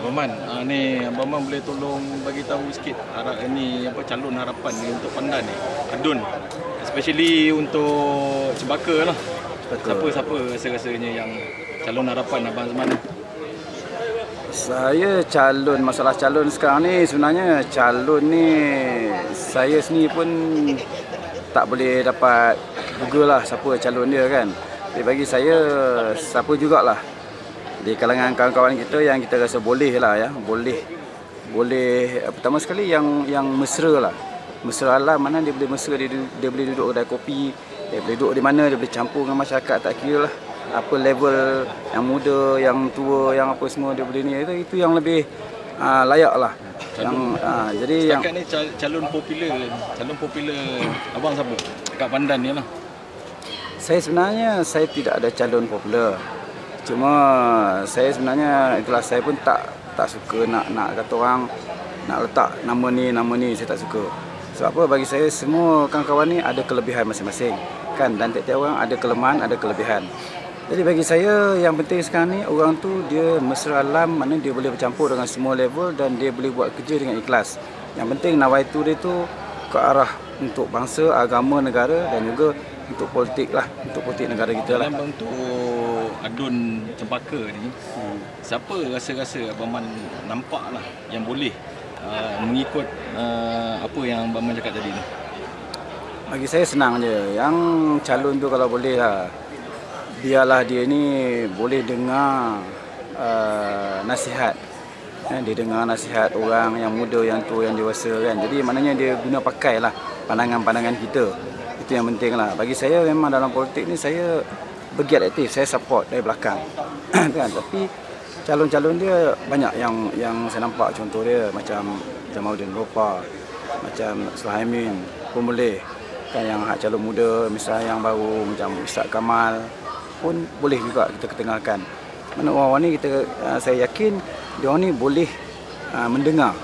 Abang Man, ni Abang Man boleh tolong bagi tahu sikit ni calon harapan ni untuk Pandan ni, Adun, especially untuk Cempaka lah. Siapa rasa-rasanya yang calon harapan Abang Azman ni? Saya masalah calon sekarang ni, sebenarnya calon ni saya sendiri pun tak boleh dapat google lah siapa calon dia kan. Tapi bagi saya, siapa jugalah di kalangan kawan-kawan kita yang kita rasa boleh lah ya, boleh pertama sekali yang mesra lah. Mesra lah, mana dia boleh mesra, dia boleh duduk kedai kopi, dia boleh duduk di mana, dia boleh campur dengan masyarakat, tak kira lah apa level, yang muda, yang tua, yang apa semua dia boleh ni. Itu yang lebih layak lah. Jadi setakat ni calon popular abang siapa kat Pandan ni lah? Saya sebenarnya tidak ada calon popular. Cuma saya sebenarnya itulah, saya pun tak suka nak kata orang nak letak nama ni, saya tak suka. Sebab apa, bagi saya semua kawan-kawan ni ada kelebihan masing-masing kan, dan tiap-tiap orang ada kelemahan, ada kelebihan. Jadi bagi saya yang penting sekarang ni, orang tu dia mesra alam, mana dia boleh bercampur dengan semua level dan dia boleh buat kerja dengan ikhlas. Yang penting nawaitu dia tu ke arah untuk bangsa, agama, negara dan juga untuk politik lah, untuk politik negara kita lah. Dalam untuk Adun Cempaka ni, siapa rasa-rasa Abang Man nampak lah yang boleh mengikut apa yang Abang Man cakap tadi ni? Bagi saya senang je, yang calon tu kalau boleh lah, biarlah dia ni boleh dengar nasihat. Dia dengar nasihat orang yang muda, yang tua, yang dewasa kan. Jadi maknanya dia guna pakailah pandangan-pandangan kita. Itu yang penting lah. Bagi saya memang dalam politik ni saya bergiat aktif, saya support dari belakang. Kan? Tapi calon-calon dia banyak yang saya nampak, contoh dia macam Jamaluddin Lopa, macam Suhaimin pun boleh. Kan, yang calon muda misalnya yang baru macam Ustaz Kamal pun boleh juga kita ketengahkan. Mana orang-orang ni saya yakin dia orang ni boleh mendengar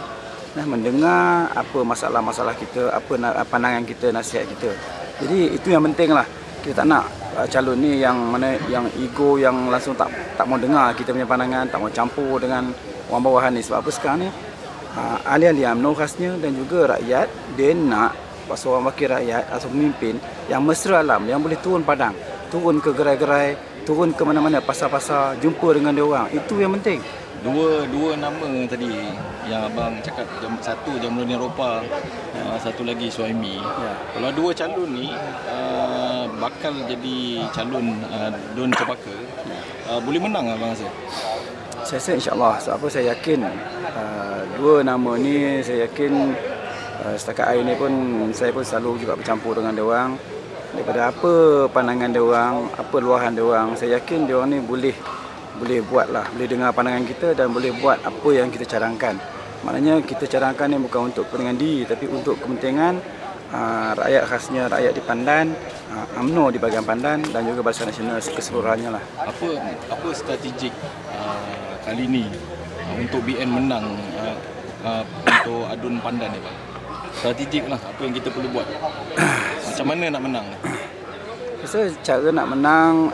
apa masalah-masalah kita, apa pandangan kita, nasihat kita. Jadi itu yang penting lah. Kita tak nak calon ni yang mana yang ego, yang langsung tak mau dengar kita punya pandangan, tak mau campur dengan orang bawahan ni. Sebab apa sekarang ni ahli-ahli UMNO khasnya dan juga rakyat, dia nak pasal orang wakil rakyat atau pemimpin yang mesra alam, yang boleh turun padang, turun ke gerai-gerai, turun ke mana-mana, pasar-pasar, jumpa dengan dia orang. Itu yang penting. Dua nama tadi yang abang cakap, satu Jamaluddin Lopa, satu lagi Suhaimi. Ya. Kalau dua calon ni bakal jadi calon Dun Cempaka, boleh menang abang rasa? Saya rasa insya-Allah. Sebab apa, saya yakin dua nama ni, saya yakin setakat hari ni pun saya pun selalu juga bercampur dengan dia orang. Daripada apa pandangan dia orang, apa luahan dia orang, saya yakin dia orang ni boleh buat lah, boleh dengar pandangan kita dan boleh buat apa yang kita cadangkan. Maknanya kita cadangkan ni bukan untuk kepentingan diri, tapi untuk kepentingan rakyat, khasnya rakyat di Pandan, UMNO di bahagian Pandan dan juga Barisan Nasional keseluruhannya lah. Apa strategik kali ni untuk BN menang untuk Adun Pandan ni bang? Strategik lah, apa yang kita perlu buat? Macam mana nak menang? Saya cara nak menang,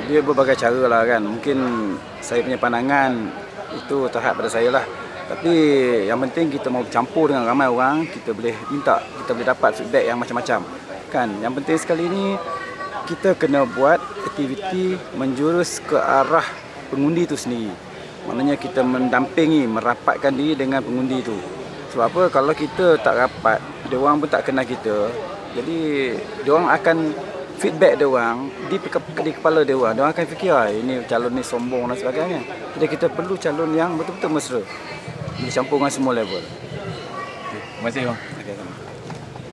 dia berbagai cara lah kan. Mungkin saya punya pandangan itu terhad pada saya lah. Tapi yang penting kita mau campur dengan ramai orang, kita boleh minta, kita boleh dapat feedback yang macam-macam kan. Yang penting sekali ni kita kena buat aktiviti menjurus ke arah pengundi itu sendiri. Maknanya kita mendampingi, merapatkan diri dengan pengundi itu. Sebab apa, kalau kita tak rapat, dia orang pun tak kenal kita. Jadi dia orang akan feedback dia orang di kepala dia orang. Dia orang akan fikir ini calon ni sombong dan sebagainya. Jadi kita perlu calon yang betul-betul mesra, dicampur dengan semua level. Terima kasih bang.